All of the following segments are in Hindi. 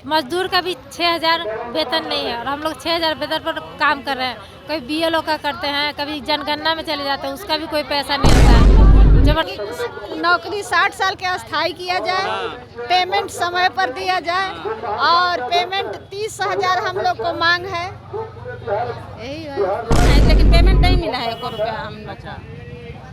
मजदूर का भी 6,000 वेतन नहीं है और हम लोग 6,000 वेतन पर काम कर रहे हैं। कभी बीएलओ का करते हैं, कभी जनगणना में चले जाते हैं, उसका भी कोई पैसा नहीं होता है। जब नौकरी 60 साल के अस्थाई किया जाए, पेमेंट समय पर दिया जाए और पेमेंट 30,000 हम लोग को मांग है, यही है। लेकिन पेमेंट नहीं मिला है 1 रुपया हम लोग। अच्छा,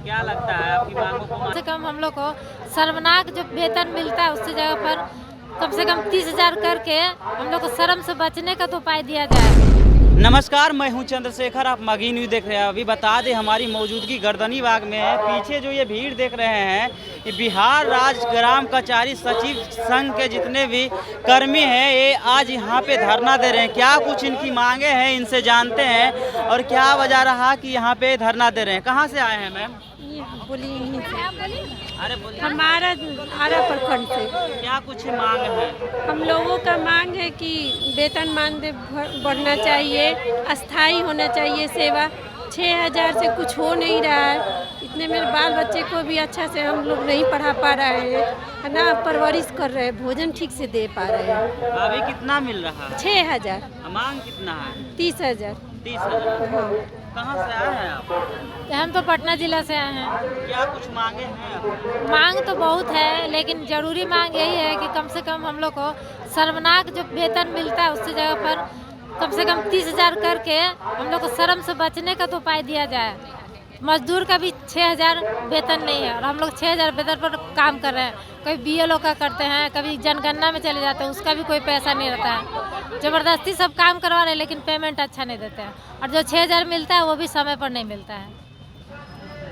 क्या लगता है आपकी मांगों को कम से कम हम लोग को शर्मनाक जो वेतन मिलता है उससे जगह पर कम से कम 30,000 करके हम लोग को शर्म से बचने का तो उपाय दिया जाए। नमस्कार, मैं हूं चंद्रशेखर, आप मगही न्यूज़ देख रहे हैं। अभी बता दें हमारी मौजूदगी गर्दनी बाग में है। पीछे जो ये भीड़ देख रहे हैं ये बिहार राज्य ग्राम कचहरी सचिव संघ के जितने भी कर्मी हैं ये आज यहाँ पे धरना दे रहे हैं। क्या कुछ इनकी मांगे हैं इनसे जानते हैं और क्या वजह रहा कि यहाँ पे धरना दे रहे हैं। कहाँ से आए हैं मैम? अरे बोलिए। हमारा आरा प्रखंड से क्या कुछ मांग है? हम लोगों का मांग है कि वेतन मानदेय बढ़ना चाहिए, अस्थाई होना चाहिए सेवा। 6,000 से कुछ हो नहीं रहा है। इतने मेरे बाल बच्चे को भी अच्छा से हम लोग नहीं पढ़ा पा रहे हैं, है ना, परवरिश कर रहे हैं, भोजन ठीक से दे पा रहे हैं। अभी कितना मिल रहा है? 6,000। मांग कितना है? 30,000। 30,000। कहाँ से आए हैं आप? हम तो पटना जिला से आए हैं। क्या कुछ मांगे हैं आप? मांग तो बहुत है लेकिन जरूरी मांग यही है कि कम से कम हम लोग को शर्मनाक जो वेतन मिलता है उससे जगह पर कम से कम 30,000 करके हम लोग को शर्म से बचने का तो उपाय दिया जाए। मजदूर का भी 6,000 वेतन नहीं है और हम लोग 6,000 वेतन पर काम कर रहे हैं। कभी बीएलओ का करते हैं, कभी जनगणना में चले जाते हैं, उसका भी कोई पैसा नहीं रहता है। ज़बरदस्ती सब काम करवा रहे हैं लेकिन पेमेंट अच्छा नहीं देते हैं और जो 6,000 मिलता है वो भी समय पर नहीं मिलता है।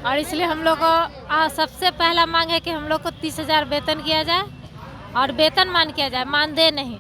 और इसलिए हम लोग को सबसे पहला मांग है कि हम लोग को 30,000 वेतन किया जाए और वेतन मान किया जाए, मानदेय नहीं।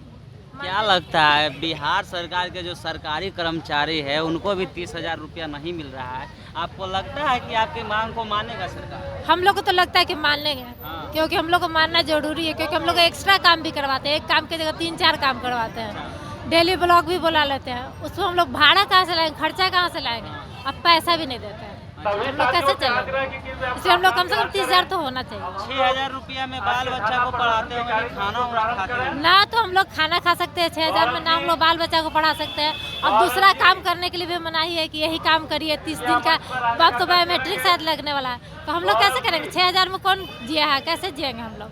क्या लगता है बिहार सरकार के जो सरकारी कर्मचारी है उनको भी 30,000 रुपया नहीं मिल रहा है? आपको लगता है कि आपकी मांग को मानेगा सरकार? हम लोग को तो लगता है कि मान लेंगे क्योंकि हम लोग को मानना जरूरी है, क्योंकि हम लोग एक्स्ट्रा काम भी करवाते हैं। एक काम की जगह 3-4 काम करवाते हैं। डेली ब्लॉक भी बुला लेते हैं, उसमें हम लोग भाड़ा कहाँ से लाएंगे, खर्चा कहाँ से लाएंगे, अब पैसा भी नहीं देते हैं। हम लोग कैसे चलेंगे? इसलिए हम लोग कम से कम 30,000 तो होना चाहिए। 6,000 रुपया में बाल बच्चा को पढ़ाते होंगे, खाना वाना खाते हैं ना, तो हम लोग खाना खा सकते हैं 6,000 में, ना हम लोग बाल बच्चा को पढ़ा सकते हैं। अब दूसरा काम करने के लिए भी मनाही है कि यही काम करिए 30 दिन का बाद तो बायोमेट्रिक शायद लगने वाला है, तो हम लोग कैसे करेंगे? 6,000 में कौन जिया है, कैसे जिएंगे हम लोग?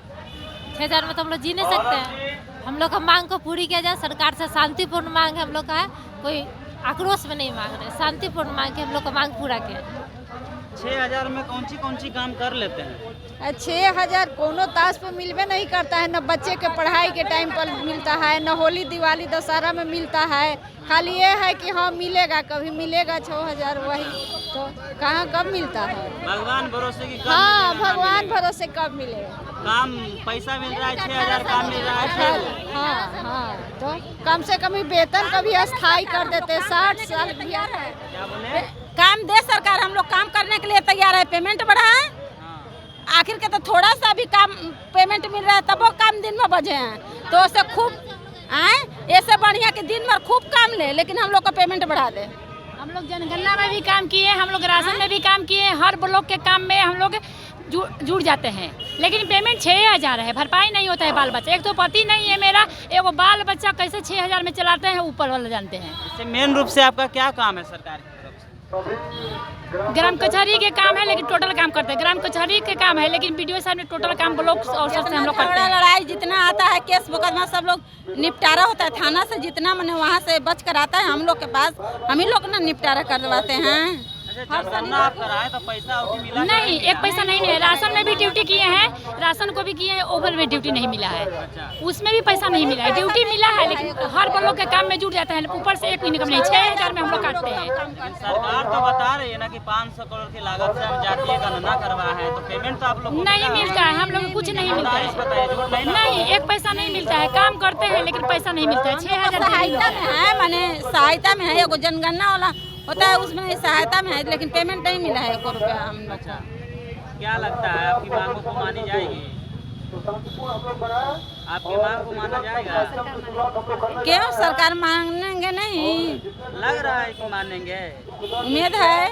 6,000 में तो हम लोग जी नहीं सकते हैं। हम लोग का मांग को पूरी किया जाए। सरकार से शांतिपूर्ण मांग है हम लोग का है, कोई आक्रोश में नहीं मांग रहे, शांतिपूर्ण मांग के हम लोग का मांग पूरा किया जाए। 6,000 में कौन सी काम कर लेते हैं? 6,000 कोनो ताश पे मिलवे नहीं करता है, न बच्चे के पढ़ाई के टाइम पर मिलता है, न होली दिवाली दशहरा में मिलता है। खाली ये है कि हाँ मिलेगा, कभी मिलेगा 6,000, वही तो कहाँ कब मिलता है? भगवान भरोसे की कब हाँ, मिलेगा, भगवान भरोसे कब मिलेगा? काम पैसा मिल रहा है, 6,000 काम मिल रहा है। हाँ हाँ, तो कम से कम वेतन कभी अस्थाई कर देते। 60 साल किया है। क्या बोले? काम दे सरकार, हम लोग काम करने के लिए तैयार है। पेमेंट बढ़ाए, आखिर के तो थोड़ा सा भी काम पेमेंट मिल रहा है तब वो काम दिन में बजे हैं, तो उससे खूब आए ऐसे बढ़िया कि दिन भर खूब काम ले, लेकिन हम लोग का पेमेंट बढ़ा दे। हम लोग जनगणना में भी काम किए, हम लोग राशन में भी काम किए, हर ब्लॉक के काम में हम लोग जुड़ जाते हैं, लेकिन पेमेंट 6,000 है, भरपाई नहीं होता है। बाल बच्चा, एक तो पति नहीं है मेरा, एगो बाल बच्चा कैसे 6,000 में चलाते हैं, ऊपर वाले जानते हैं। इससे मेन रूप से आपका क्या काम है सरकार की तरफ से? ग्राम कचहरी के काम है लेकिन टोटल काम करते हैं। ग्राम कचहरी के काम है लेकिन बीडीओ साहब ने टोटल काम ब्लॉक और सबसे हम लोग करते हैं। लड़ाई जितना आता है, केस मुकदमा सब लोग निपटारा होता है थाना से, जितना मैंने वहाँ से बच कर आता है हम लोग के पास, हम ही लोग ना निपटारा करवाते हैं। जनगणना आप कराए तो पैसा उठी मिला? नहीं, एक पैसा नहीं मिला। राशन में भी ड्यूटी किए हैं, राशन को भी किए हैं, ओवर में ड्यूटी नहीं मिला है, उसमें भी पैसा नहीं मिला है। ड्यूटी मिला है लेकिन हर ब्लॉक के काम में जुट जाता है, ऊपर से एक इनकम नहीं। 6,000 में हम लोग काटते हैं। सरकार तो बता रही है ना कि 500 करोड़ की लागत से हम जातीय गणना करवा है, तो पेमेंट तो आप लोग नहीं मिलता है, हम लोग को कुछ नहीं मिलता है। नहीं, एक पैसा नहीं मिलता है। काम करते हैं लेकिन पैसा नहीं मिलता है। 6,000 सहायता में है, माने सहायता में है, एगो जनगणना वाला होता है उसमें सहायता में है, लेकिन पेमेंट नहीं मिला है 1 रुपया हम लोग। अच्छा, क्या लगता है आपकी मांगों को मानी जाएगी? आपकी मांग को माना जाएगा? क्यों सरकार मांगेंगे नहीं? लग रहा है कि मानेंगे। उम्मीद है।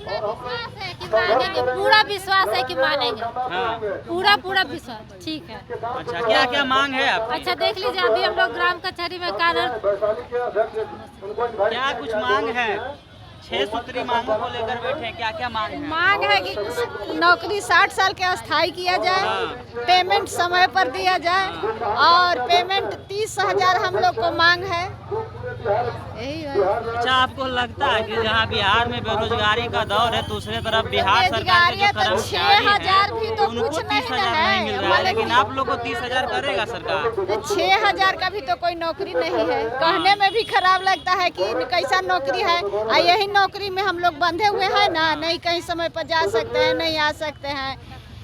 विश्वास है कि मानेंगे, पूरा विश्वास है कि मानेंगे, हाँ। पूरा विश्वास। ठीक है। अच्छा, क्या क्या मांग है आपकी? अच्छा देख लीजिए, अभी हम लोग ग्राम कचहरी में कारण क्या कुछ मांग है? 6 सूत्री मांगों को लेकर बैठे हैं, क्या क्या मांग है? मांग है कि नौकरी 60 साल के अस्थाई किया जाए, हाँ। पेमेंट समय पर दिया जाए और पेमेंट 30,000 हम लोग को मांग है। यही है। अच्छा, आपको लगता है कि जहाँ बिहार में बेरोजगारी का दौर है, दूसरे तरफ बिहार सरकार के जो बेरोजगारी है तो कर्मचारी 6,000 भी हैं तो उनको कुछ नहीं 30,000 है। नहीं मिल रहा है, लेकिन आप लोग को 30,000 करेगा सरकार? 6,000 का भी तो कोई नौकरी नहीं है। कहने में भी खराब लगता है कि कैसा नौकरी है, और यही नौकरी में हम लोग बंधे हुए हैं ना, नहीं कहीं समय पर जा सकते हैं, नहीं आ सकते हैं।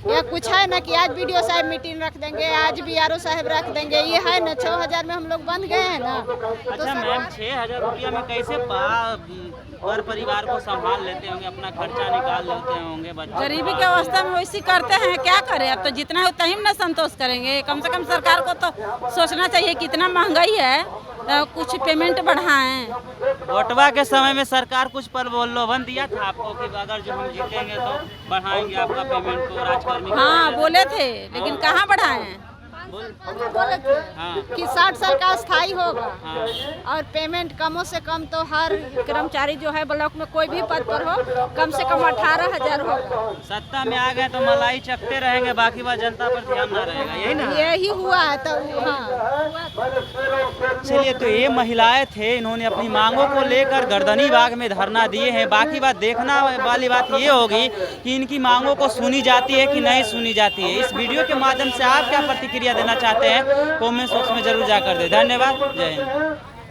या कुछ है ना कि आज बीडीओ साहब मीटिंग रख देंगे, आज बीआरओ साहब रख देंगे, ये है ना 6,000 में हम लोग बंध गए हैं ना। अच्छा मैम, 6,000 रुपया में कैसे पर परिवार को संभाल लेते होंगे, अपना खर्चा निकाल लेते होंगे बच्चे? गरीबी के अवस्था में वैसे करते हैं, क्या करें, अब तो जितना है उतना ही ना संतोष करेंगे। कम से कम सरकार को तो सोचना चाहिए कि इतना महंगाई है तो कुछ पेमेंट बढ़ाएं। वोटवा के समय में सरकार कुछ प्रलोभन दिया था आपको कि अगर जो हम जीतेंगे तो बढ़ाएंगे आपका पेमेंट को, राजकर्मी को? हाँ बोले थे, लेकिन कहाँ बढ़ाएं। बोले थे हाँ। कि 60 साल का अस्थाई होगा हाँ। और पेमेंट कमों से कम तो हर कर्मचारी जो है ब्लॉक में कोई भी पद पर हो, कम से कम 18,000 होगा। सत्ता में आ गए तो मलाई चखते रहेंगे, बाकी बात जनता पर ध्यान ना रहेगा, यही ना? यही हुआ है तो हाँ। चलिए, तो ये महिलाएं थे, इन्होंने अपनी मांगों को लेकर गर्दनी बाग में धरना दिए हैं। बाकी बात देखना वाली बात ये होगी कि इनकी मांगों को सुनी जाती है कि नहीं सुनी जाती है। इस वीडियो के माध्यम से आप क्या प्रतिक्रिया देना चाहते हैं, कमेंट बॉक्स में जरूर जाकर दें। धन्यवाद, जय हिंद।